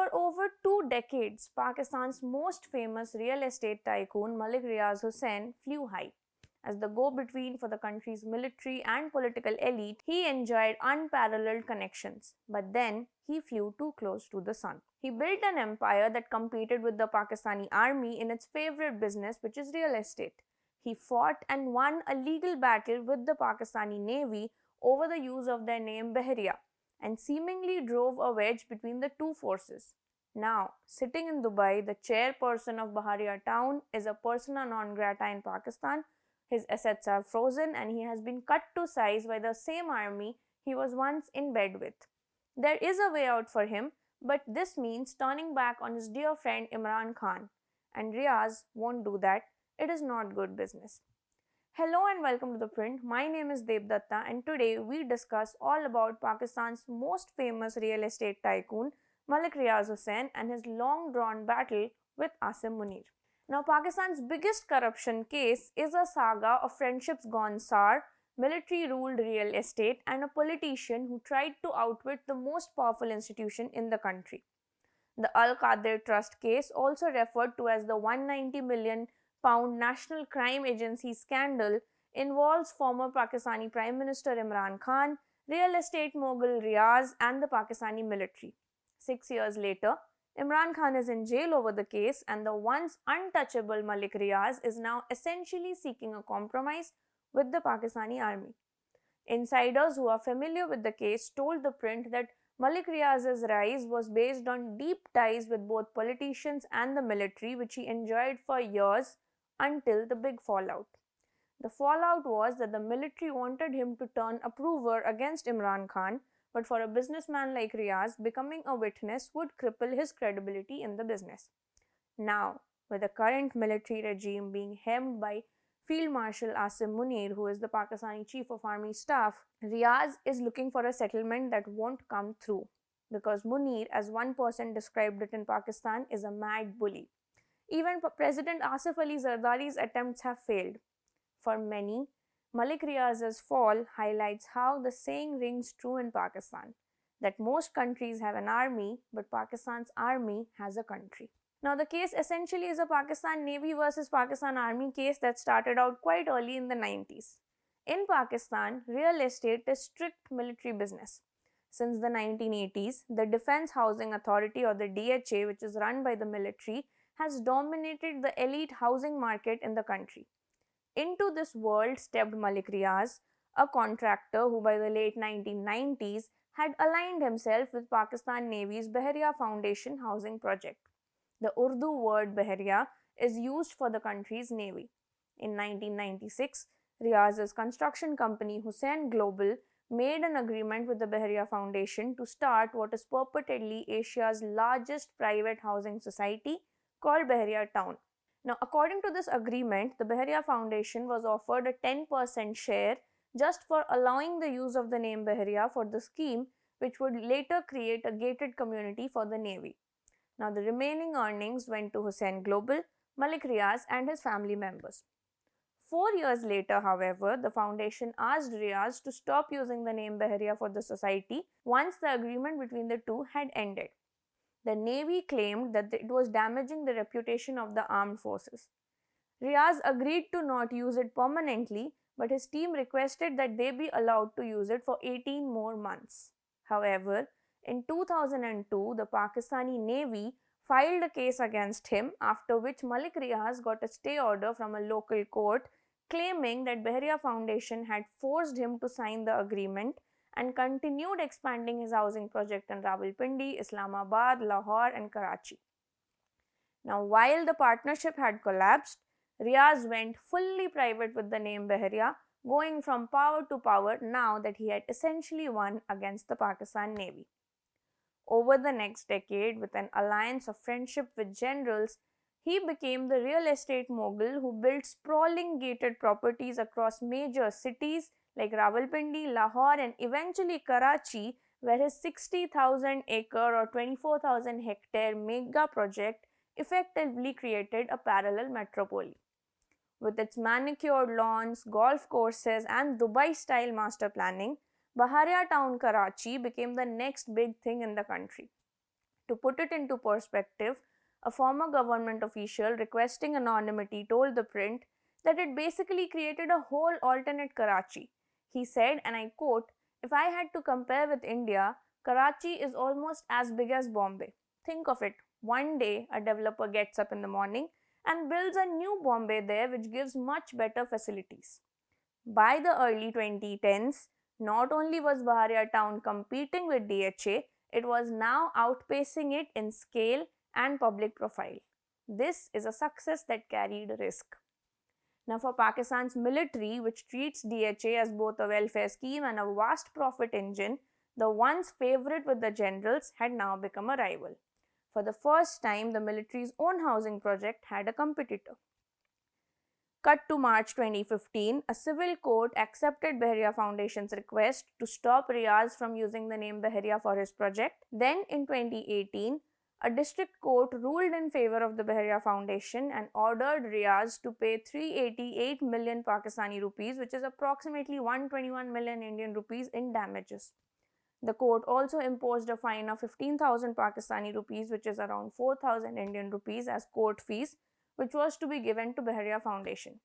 For over 2 decades, Pakistan's most famous real estate tycoon Malik Riaz Hussain flew high. As the go between for the country's military and political elite, he enjoyed unparalleled connections. But then, he flew too close to the sun. He built an empire that competed with the Pakistani army in its favorite business, which is real estate. He fought and won a legal battle with the Pakistani Navy over the use of their name Bahria, and seemingly drove a wedge between the two forces. Now, sitting in Dubai, the chairperson of Bahria town is a persona non grata in Pakistan. His assets are frozen and he has been cut to size by the same army he was once in bed with. There is a way out for him, but this means turning back on his dear friend Imran Khan. And Riaz won't do that. It is not good business. Hello and welcome to The Print. My name is Debdutta and today we discuss all about Pakistan's most famous real estate tycoon Malik Riaz Hussain and his long-drawn battle with Asim Munir. Now, Pakistan's biggest corruption case is a saga of friendships gone sour, military-ruled real estate, and a politician who tried to outwit the most powerful institution in the country. The Al Qadir Trust case, also referred to as the 190 million pound National Crime Agency scandal, involves former Pakistani Prime Minister Imran Khan, real estate mogul Riaz, and the Pakistani military. 6 years later, Imran Khan is in jail over the case, and the once untouchable Malik Riaz is now essentially seeking a compromise with the Pakistani army. Insiders who are familiar with the case told The Print that Malik Riaz's rise was based on deep ties with both politicians and the military, which he enjoyed for years until the big fallout. The fallout was that the military wanted him to turn approver against Imran Khan, but for a businessman like Riaz, becoming a witness would cripple his credibility in the business. Now, with the current military regime being hemmed by Field Marshal Asim Munir, who is the Pakistani Chief of Army Staff, Riaz is looking for a settlement that won't come through, because Munir, as one person described it in Pakistan, is a mad bully. Even President Asif Ali Zardari's attempts have failed. For many, Malik Riaz's fall highlights how the saying rings true in Pakistan, that most countries have an army, but Pakistan's army has a country. Now, the case essentially is a Pakistan Navy versus Pakistan Army case that started out quite early in the 90s. In Pakistan, real estate is strict military business. Since the 1980s, the Defense Housing Authority, or the DHA, which is run by the military, has dominated the elite housing market in the country. Into this world stepped Malik Riaz, a contractor who by the late 1990s had aligned himself with Pakistan Navy's Bahria Foundation housing project. The Urdu word Bahria is used for the country's navy. In 1996, Riaz's construction company Hussain Global made an agreement with the Bahria Foundation to start what is purportedly Asia's largest private housing society called Bahria Town. Now, according to this agreement, the Bahria Foundation was offered a 10% share just for allowing the use of the name Bahria for the scheme, which would later create a gated community for the Navy. Now, the remaining earnings went to Hussain Global, Malik Riaz, and his family members. 4 years later, however, the foundation asked Riaz to stop using the name Bahria for the society once the agreement between the two had ended. The Navy claimed that it was damaging the reputation of the armed forces. Riaz agreed to not use it permanently, but his team requested that they be allowed to use it for 18 more months. However, in 2002, the Pakistani Navy filed a case against him, after which Malik Riaz got a stay order from a local court claiming that Bahria Foundation had forced him to sign the agreement and continued expanding his housing project in Rawalpindi, Islamabad, Lahore, and Karachi. Now, while the partnership had collapsed, Riaz went fully private with the name Bahria, going from power to power now that he had essentially won against the Pakistan Navy. Over the next decade, with an alliance of friendship with generals, he became the real estate mogul who built sprawling gated properties across major cities like Rawalpindi, Lahore, and eventually Karachi, where his 60,000 acre or 24,000 hectare mega project effectively created a parallel metropole. With its manicured lawns, golf courses, and Dubai-style master planning, Bahria town Karachi became the next big thing in the country. To put it into perspective, a former government official requesting anonymity told ThePrint that it basically created a whole alternate Karachi. He said, and I quote, "If I had to compare with India, Karachi is almost as big as Bombay. Think of it, one day a developer gets up in the morning and builds a new Bombay there which gives much better facilities." By the early 2010s, not only was Bahria town competing with DHA, it was now outpacing it in scale and public profile. This is a success that carried risk. Now, for Pakistan's military, which treats DHA as both a welfare scheme and a vast profit engine, the once favorite with the generals had now become a rival. For the first time, the military's own housing project had a competitor. Cut to March 2015, a civil court accepted Bahria Foundation's request to stop Riaz from using the name Bahria for his project. Then, in 2018, a district court ruled in favor of the Bahria Foundation and ordered Riaz to pay 388 million Pakistani rupees, which is approximately 121 million Indian rupees in damages. The court also imposed a fine of 15,000 Pakistani rupees, which is around 4,000 Indian rupees, as court fees, which was to be given to Bahria Foundation.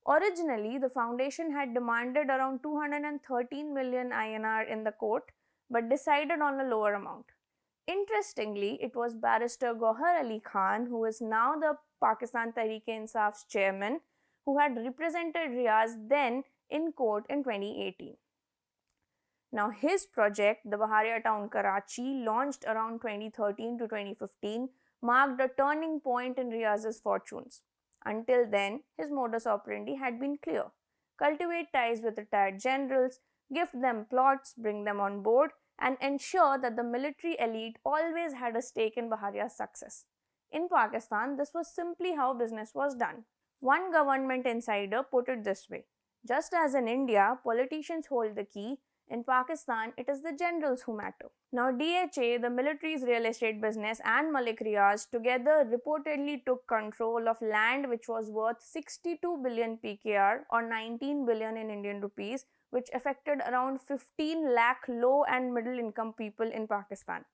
Originally, the foundation had demanded around 213 million INR in the court, but decided on a lower amount. Interestingly, it was barrister Gohar Ali Khan, who is now the Pakistan Tehreek-e-Insaf's chairman, who had represented Riaz then in court in 2018. Now, his project, the Bahria town Karachi, launched around 2013 to 2015, marked a turning point in Riaz's fortunes. Until then, his modus operandi had been clear: cultivate ties with retired generals, gift them plots, bring them on board, and ensure that the military elite always had a stake in Baharia's success. In Pakistan, this was simply how business was done. One government insider put it this way: just as in India, politicians hold the key, in Pakistan, it is the generals who matter. Now, DHA, the military's real estate business, and Malik Riaz together reportedly took control of land which was worth 62 billion PKR or 19 billion in Indian rupees, which affected around 15 lakh low and middle income people in Pakistan.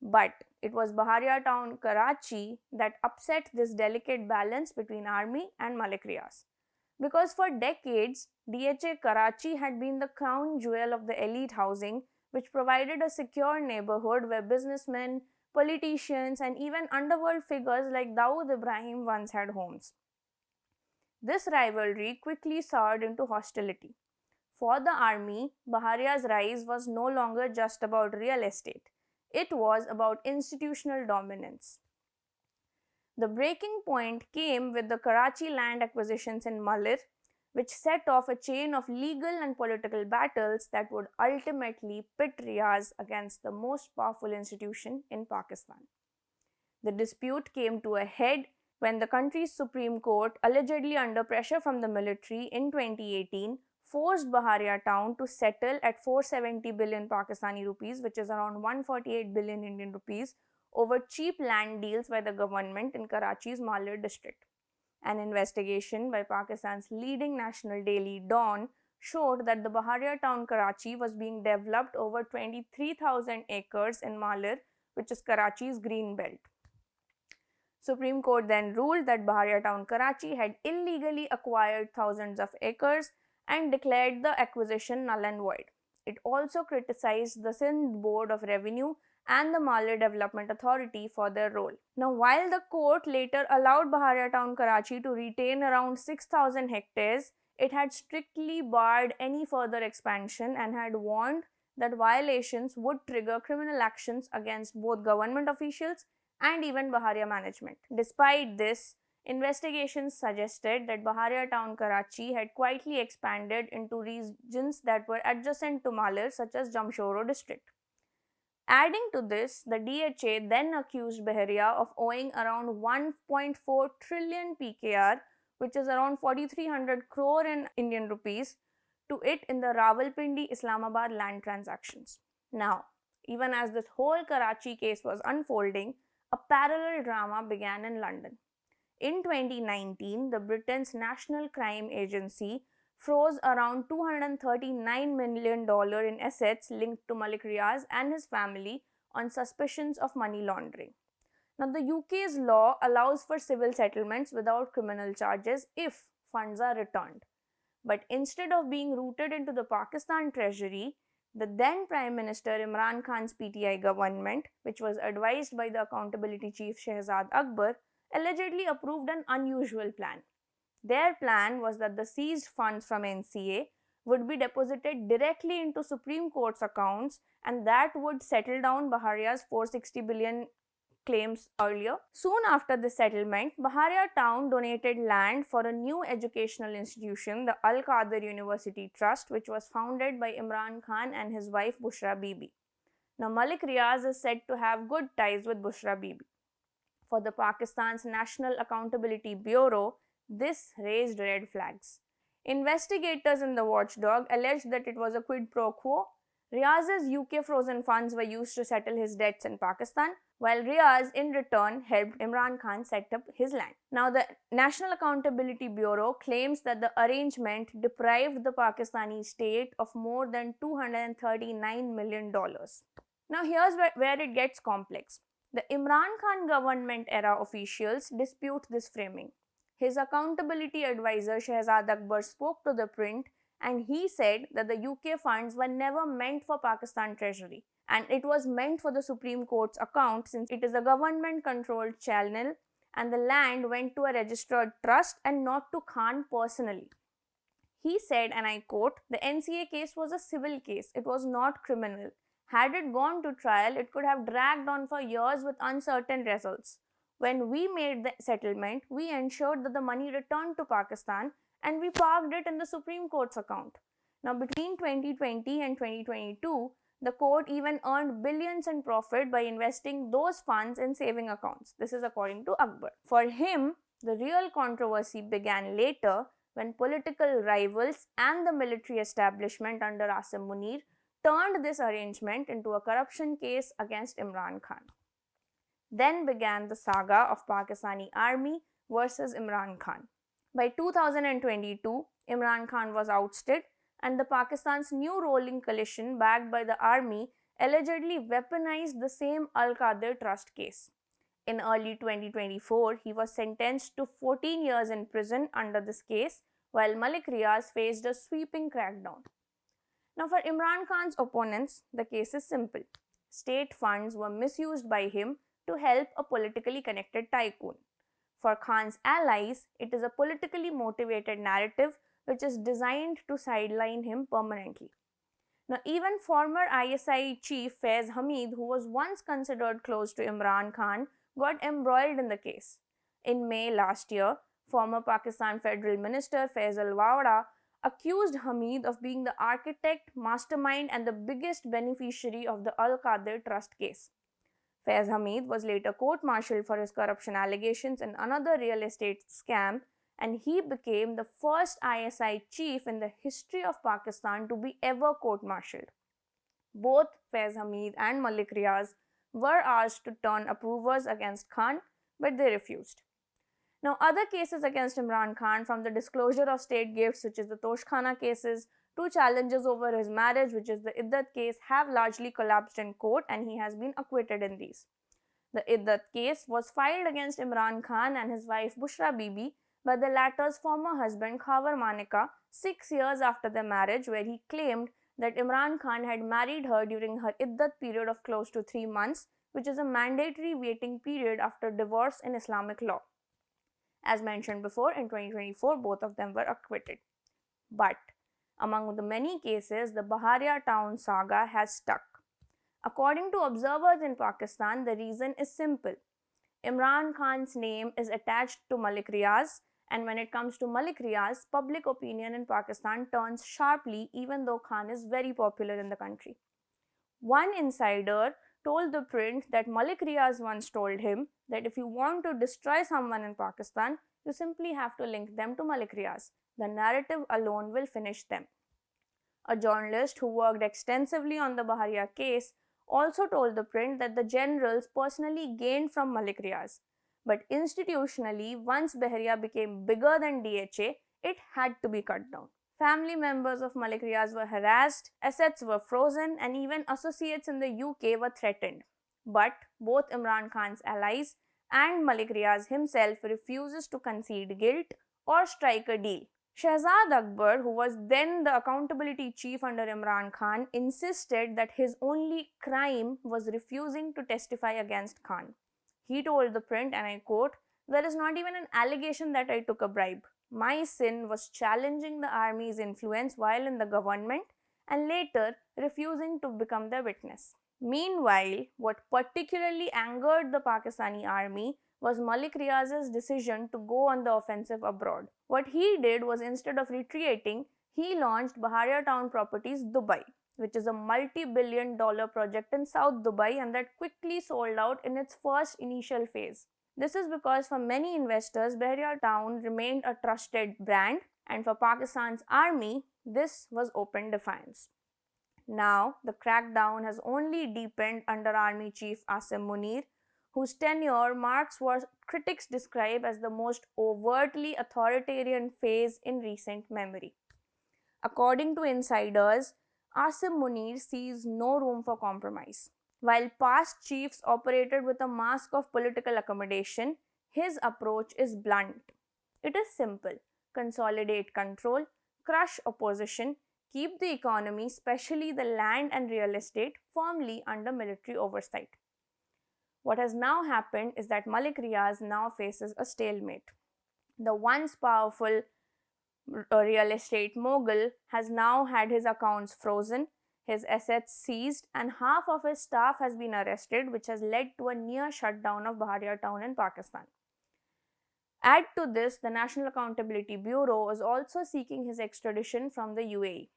But it was Bahria town Karachi that upset this delicate balance between army and Malik Riaz. Because for decades, DHA Karachi had been the crown jewel of the elite housing, which provided a secure neighborhood where businessmen, politicians, and even underworld figures like Dawood Ibrahim once had homes. This rivalry quickly soured into hostility. For the army, Baharia's rise was no longer just about real estate. It was about institutional dominance. The breaking point came with the Karachi land acquisitions in Malir, which set off a chain of legal and political battles that would ultimately pit Riaz against the most powerful institution in Pakistan. The dispute came to a head when the country's Supreme Court, allegedly under pressure from the military in 2018, forced Bahria town to settle at 470 billion Pakistani rupees, which is around 148 billion Indian rupees, over cheap land deals by the government in Karachi's Malir district. An investigation by Pakistan's leading national daily Dawn showed that the Bahria town Karachi was being developed over 23,000 acres in Malir, which is Karachi's green belt. Supreme Court then ruled that Bahria town Karachi had illegally acquired thousands of acres and declared the acquisition null and void. It also criticized the Sindh Board of Revenue and the Malir Development Authority for their role. Now, while the court later allowed Bahria town Karachi to retain around 6,000 hectares, it had strictly barred any further expansion and had warned that violations would trigger criminal actions against both government officials and even Bahria management. Despite this, investigations suggested that Bahria town Karachi had quietly expanded into regions that were adjacent to Malir, such as Jamshoro district. Adding to this, the DHA then accused Bahria of owing around 1.4 trillion PKR, which is around 4,300 crore in Indian rupees, to it in the Rawalpindi Islamabad land transactions. Now, even as this whole Karachi case was unfolding, a parallel drama began in London. In 2019, the Britain's National Crime Agency froze around $239 million in assets linked to Malik Riaz and his family on suspicions of money laundering. Now, the UK's law allows for civil settlements without criminal charges if funds are returned. But instead of being routed into the Pakistan treasury, the then Prime Minister Imran Khan's PTI government, which was advised by the Accountability Chief Shehzad Akbar, allegedly approved an unusual plan. Their plan was that the seized funds from NCA would be deposited directly into Supreme Court's accounts, and that would settle down Baharia's 460 billion claims earlier. Soon after the settlement, Bahria town donated land for a new educational institution, the Al Qadir University Trust, which was founded by Imran Khan and his wife Bushra Bibi. Now, Malik Riaz is said to have good ties with Bushra Bibi. For the Pakistan's National Accountability Bureau, this raised red flags. Investigators in the watchdog alleged that it was a quid pro quo. Riaz's UK frozen funds were used to settle his debts in Pakistan, while Riaz in return helped Imran Khan set up his land. Now, the National Accountability Bureau claims that the arrangement deprived the Pakistani state of more than $239 million. Now, here's where it gets complex. The Imran Khan government era officials dispute this framing. His accountability advisor Shehzad Akbar spoke to ThePrint, and he said that the UK funds were never meant for Pakistan treasury, and it was meant for the Supreme Court's account since it is a government controlled channel and the land went to a registered trust and not to Khan personally. He said, and I quote, "The NCA case was a civil case, it was not criminal. Had it gone to trial, it could have dragged on for years with uncertain results. When we made the settlement, we ensured that the money returned to Pakistan and we parked it in the Supreme Court's account." Now, between 2020 and 2022, the court even earned billions in profit by investing those funds in saving accounts. This is according to Akbar. For him, the real controversy began later when political rivals and the military establishment under Asim Munir turned this arrangement into a corruption case against Imran Khan. Then began the saga of Pakistani army versus Imran Khan. By 2022, Imran Khan was ousted, and the Pakistan's new ruling coalition backed by the army allegedly weaponized the same Al Qadir Trust case. In early 2024, he was sentenced to 14 years in prison under this case, while Malik Riaz faced a sweeping crackdown. Now, for Imran Khan's opponents, the case is simple. State funds were misused by him to help a politically connected tycoon. For Khan's allies, it is a politically motivated narrative which is designed to sideline him permanently. Now, even former ISI chief Faiz Hamid, who was once considered close to Imran Khan, got embroiled in the case. In May last year, former Pakistan Federal Minister Faisal Wawda accused Hamid of being the architect, mastermind, and the biggest beneficiary of the Al Qadir Trust case. Faiz Hamid was later court-martialed for his corruption allegations in another real estate scam, and he became the first ISI chief in the history of Pakistan to be ever court-martialed. Both Faiz Hamid and Malik Riaz were asked to turn approvers against Khan, but they refused. Now, other cases against Imran Khan, from the disclosure of state gifts, which is the Toshkhana cases, to challenges over his marriage, which is the Iddat case, have largely collapsed in court, and he has been acquitted in these. The Iddat case was filed against Imran Khan and his wife Bushra Bibi by the latter's former husband Khawar Manika 6 years after their marriage, where he claimed that Imran Khan had married her during her Iddat period of close to 3 months, which is a mandatory waiting period after divorce in Islamic law. As mentioned before, in 2024, both of them were acquitted. But among the many cases, the Bahria town saga has stuck. According to observers in Pakistan, the reason is simple. Imran Khan's name is attached to Malik Riaz, and when it comes to Malik Riaz, public opinion in Pakistan turns sharply even though Khan is very popular in the country. One insider told ThePrint that Malik Riaz once told him that if you want to destroy someone in Pakistan, you simply have to link them to Malik Riaz. The narrative alone will finish them. A journalist who worked extensively on the Bahria case also told ThePrint that the generals personally gained from Malik Riaz. But institutionally, once Bahria became bigger than DHA, it had to be cut down. Family members of Malik Riaz were harassed, assets were frozen, and even associates in the UK were threatened. But both Imran Khan's allies and Malik Riaz himself refuses to concede guilt or strike a deal. Shahzad Akbar, who was then the accountability chief under Imran Khan, insisted that his only crime was refusing to testify against Khan. He told The Print, and I quote, "There is not even an allegation that I took a bribe. My sin was challenging the army's influence while in the government and later refusing to become their witness." Meanwhile, what particularly angered the Pakistani army was Malik Riaz's decision to go on the offensive abroad. What he did was, instead of retreating, he launched Bahria Town Properties Dubai, which is a multi-billion-dollar project in South Dubai and that quickly sold out in its first initial phase. This is because for many investors, Bahria Town remained a trusted brand, and for Pakistan's army, this was open defiance. Now, the crackdown has only deepened under Army Chief Asim Munir, whose tenure marks what critics describe as the most overtly authoritarian phase in recent memory. According to insiders, Asim Munir sees no room for compromise. While past chiefs operated with a mask of political accommodation, his approach is blunt. It is simple: consolidate control, crush opposition, keep the economy, especially the land and real estate, firmly under military oversight. What has now happened is that Malik Riaz now faces a stalemate. The once powerful real estate mogul has now had his accounts frozen, his assets seized, and half of his staff has been arrested, which has led to a near shutdown of Bahria Town in Pakistan. Add to this, the National Accountability Bureau is also seeking his extradition from the UAE.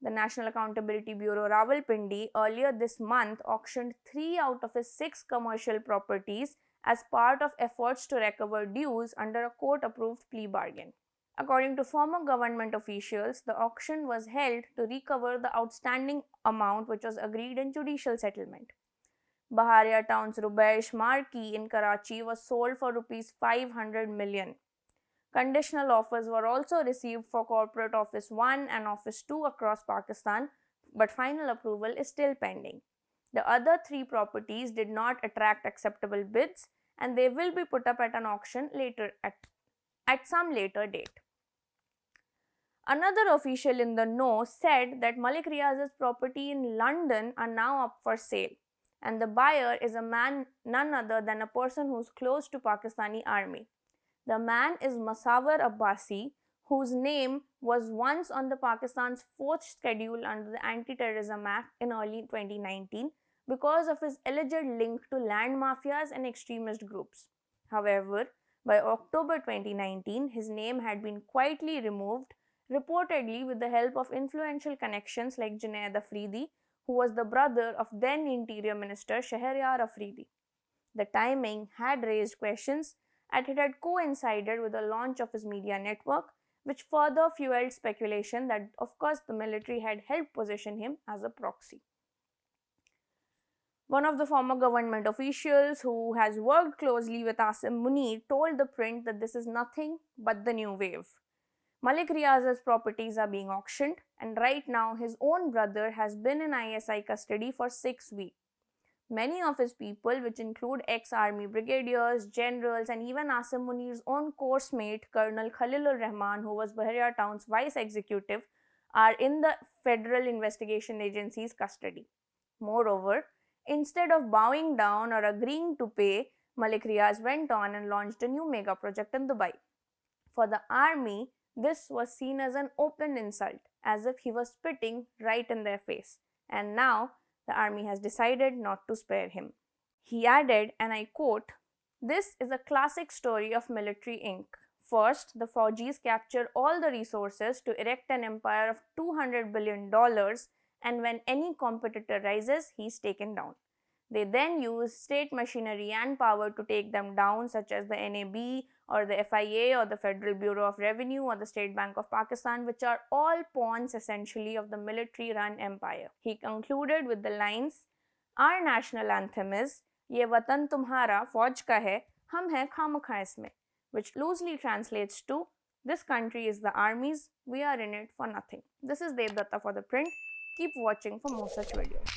The National Accountability Bureau Rawalpindi earlier this month auctioned 3 out of his 6 commercial properties as part of efforts to recover dues under a court-approved plea bargain. According to former government officials, the auction was held to recover the outstanding amount which was agreed in judicial settlement. Bahria Town's Rubaish Marquee in Karachi was sold for Rs 500 million. Conditional offers were also received for Corporate Office 1 and Office 2 across Pakistan, but final approval is still pending. The other 3 properties did not attract acceptable bids, and they will be put up at an auction later at some later date. Another official in the know said that Malik Riaz's property in London are now up for sale, and the buyer is a man none other than a person who's close to Pakistani army. The man is Masawar Abbasi, whose name was once on the Pakistan's 4th schedule under the Anti-Terrorism Act in early 2019 because of his alleged link to land mafias and extremist groups. However, by October 2019, his name had been quietly removed, reportedly with the help of influential connections like Junaid Afridi, who was the brother of then Interior Minister Shahryar Afridi. The timing had raised questions, and it had coincided with the launch of his media network, which further fueled speculation that, of course, the military had helped position him as a proxy. One of the former government officials who has worked closely with Asim Munir told The Print that this is nothing but the new wave. Malik Riaz's properties are being auctioned, and right now his own brother has been in ISI custody for 6 weeks. Many of his people, which include ex-army brigadiers, generals, and even Asim Munir's own course mate, Colonel Khalilur Rahman, who was Bahria Town's vice executive, are in the Federal Investigation Agency's custody. Moreover, instead of bowing down or agreeing to pay, Malik Riaz went on and launched a new mega project in Dubai. For the army, this was seen as an open insult, as if he was spitting right in their face, and now the army has decided not to spare him. He added, and I quote, "This is a classic story of military ink. First, the Faujis capture all the resources to erect an empire of $200 billion, and when any competitor rises, he's taken down. They then use state machinery and power to take them down, such as the NAB or the FIA or the Federal Bureau of Revenue or the State Bank of Pakistan, which are all pawns essentially of the military-run empire." He concluded with the lines, "Our national anthem is, 'Ye watan tumhara, fauj ka hai, hum hai khamukha isme,' which loosely translates to, 'This country is the army's, we are in it for nothing.'" This is Debdutta for The Print. Keep watching for more such videos.